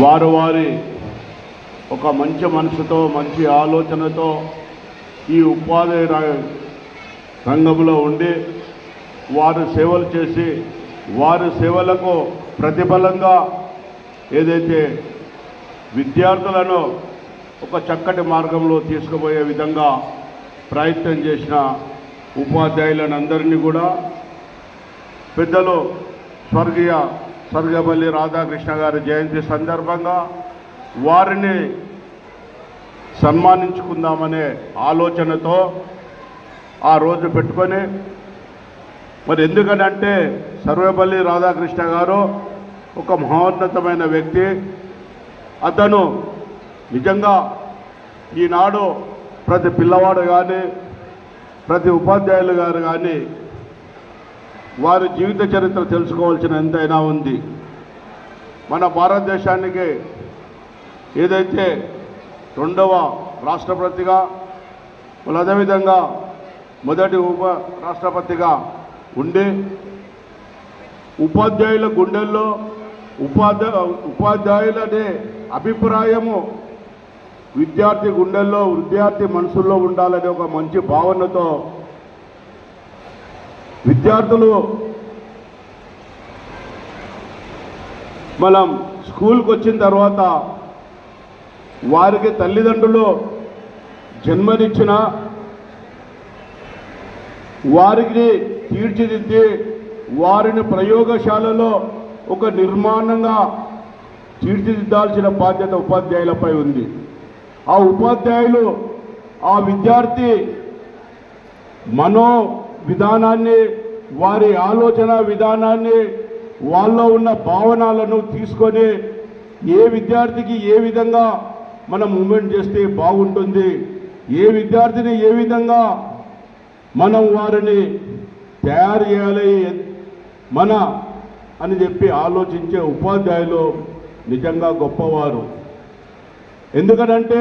వారి ఒక మంచి మనసుతో మంచి ఆలోచనతో ఈ ఉపాధి రంగంలో ఉండి వారు సేవలు చేసి వారి సేవలకు ప్రతిఫలంగా ఏదైతే విద్యార్థులను ఒక చక్కటి మార్గంలో తీసుకుపోయే విధంగా ప్రయత్నం చేసిన ఉపాధ్యాయులందరినీ కూడా పెద్దలు స్వర్గీయ సర్వేపల్లి రాధాకృష్ణ గారి జయంతి సందర్భంగా వారిని సన్మానించుకుందామనే ఆలోచనతో ఆ రోజు పెట్టుకొని, మరి ఎందుకనంటే సర్వేపల్లి రాధాకృష్ణ గారు ఒక మహోన్నతమైన వ్యక్తి. అతను నిజంగా ఈనాడు ప్రతి పిల్లవాడు కానీ ప్రతి ఉపాధ్యాయులు గారు కానీ వారి జీవిత చరిత్ర తెలుసుకోవాల్సిన ఎంతైనా ఉంది. మన భారతదేశానికి ఏదైతే 2వ రాష్ట్రపతిగా, అదేవిధంగా మొదటి ఉప రాష్ట్రపతిగా ఉండి ఉపాధ్యాయుల గుండెల్లో ఉపాధ్యాయులనే అభిప్రాయము విద్యార్థి గుండెల్లో, విద్యార్థి మనసుల్లో ఉండాలనే ఒక మంచి భావనతో విద్యార్థులు మనం స్కూల్కి వచ్చిన తర్వాత వారికి తల్లిదండ్రులు జన్మనిచ్చిన వారికి తీర్చిదిద్ది వారిని ప్రయోగశాలలో ఒక నిర్మాణంగా తీర్చిదిద్దాల్సిన బాధ్యత ఉపాధ్యాయులపై ఉంది. ఆ ఉపాధ్యాయులు ఆ విద్యార్థి మనో విధానాన్ని, వారి ఆలోచన విధానాన్ని, వాళ్ళలో ఉన్న భావనలను తీసుకొని ఏ విద్యార్థికి ఏ విధంగా మనం మూమెంట్ చేస్తే బాగుంటుంది, ఏ విద్యార్థిని ఏ విధంగా మనం వారిని తయారు చేయాలి మన అని చెప్పి ఆలోచించే ఉపాధ్యాయులు నిజంగా గొప్పవారు. ఎందుకనంటే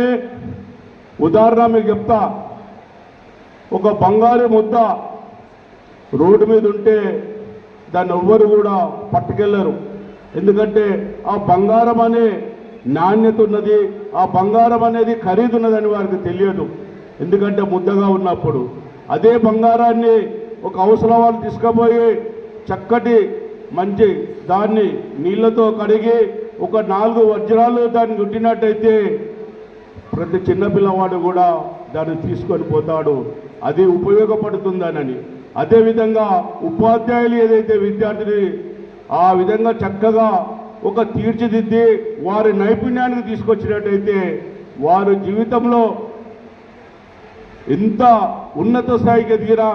ఉదాహరణ మీకు చెప్తా, ఒక బంగారు ముద్ద రోడ్డు మీద ఉంటే దాన్ని ఎవ్వరు కూడా పట్టుకెళ్ళరు. ఎందుకంటే ఆ బంగారం అనే నాణ్యత ఉన్నది, ఆ బంగారం అనేది ఖరీదున్నదని వారికి తెలియదు. ఎందుకంటే ముద్దగా ఉన్నప్పుడు అదే బంగారాన్ని ఒక అవసరం వాళ్ళు తీసుకుపోయి చక్కటి మంచి దాన్ని నీళ్లతో కడిగి ఒక 4 వజ్రాలు దాన్ని చుట్టినట్టయితే ప్రతి చిన్నపిల్లవాడు కూడా దాన్ని తీసుకొని పోతాడు, అది ఉపయోగపడుతుందనని. అదేవిధంగా ఉపాధ్యాయులు ఏదైతే విద్యార్థిని ఆ విధంగా చక్కగా ఒక తీర్చిదిద్ది వారి నైపుణ్యానికి తీసుకొచ్చినట్టయితే వారి జీవితంలో ఎంత ఉన్నత స్థాయికి ఎదిగినా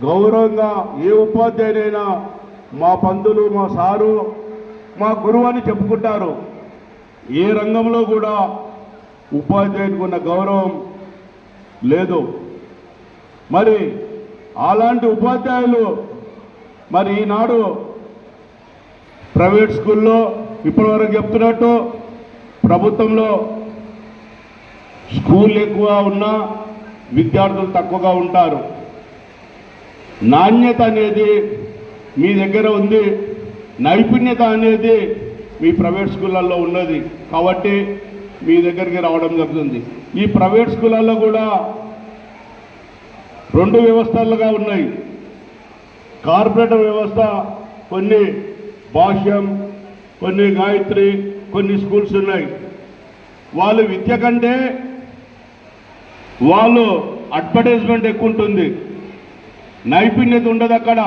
గౌరవంగా ఏ ఉపాధ్యాయునైనా మా పంతులు, మా సారు, మా గురువు అని చెప్పుకుంటారు. ఏ రంగంలో కూడా ఉపాధ్యాయునికి ఉన్న గౌరవం లేదు. మరి అలాంటి ఉపాధ్యాయులు మరి ఈనాడు ప్రైవేట్ స్కూల్లో ఇప్పటివరకు చెప్తున్నట్టు ప్రభుత్వంలో స్కూల్ ఎక్కువ ఉన్నా విద్యార్థులు తక్కువగా ఉంటారు. నాణ్యత అనేది మీ దగ్గర ఉంది, నైపుణ్యత అనేది మీ ప్రైవేట్ స్కూళ్ళల్లో ఉన్నది కాబట్టి మీ దగ్గరికి రావడం జరుగుతుంది. ఈ ప్రైవేట్ స్కూళ్ళల్లో కూడా 2 వ్యవస్థలుగా ఉన్నాయి. కార్పొరేట్ వ్యవస్థ, కొన్ని భాష్యం, కొన్ని గాయత్రి, కొన్ని స్కూల్స్ ఉన్నాయి. వాళ్ళు విద్య కంటే వాళ్ళు అడ్వర్టైజ్మెంట్ ఎక్కువ ఉంటుంది, నైపుణ్యత ఉండదు అక్కడ.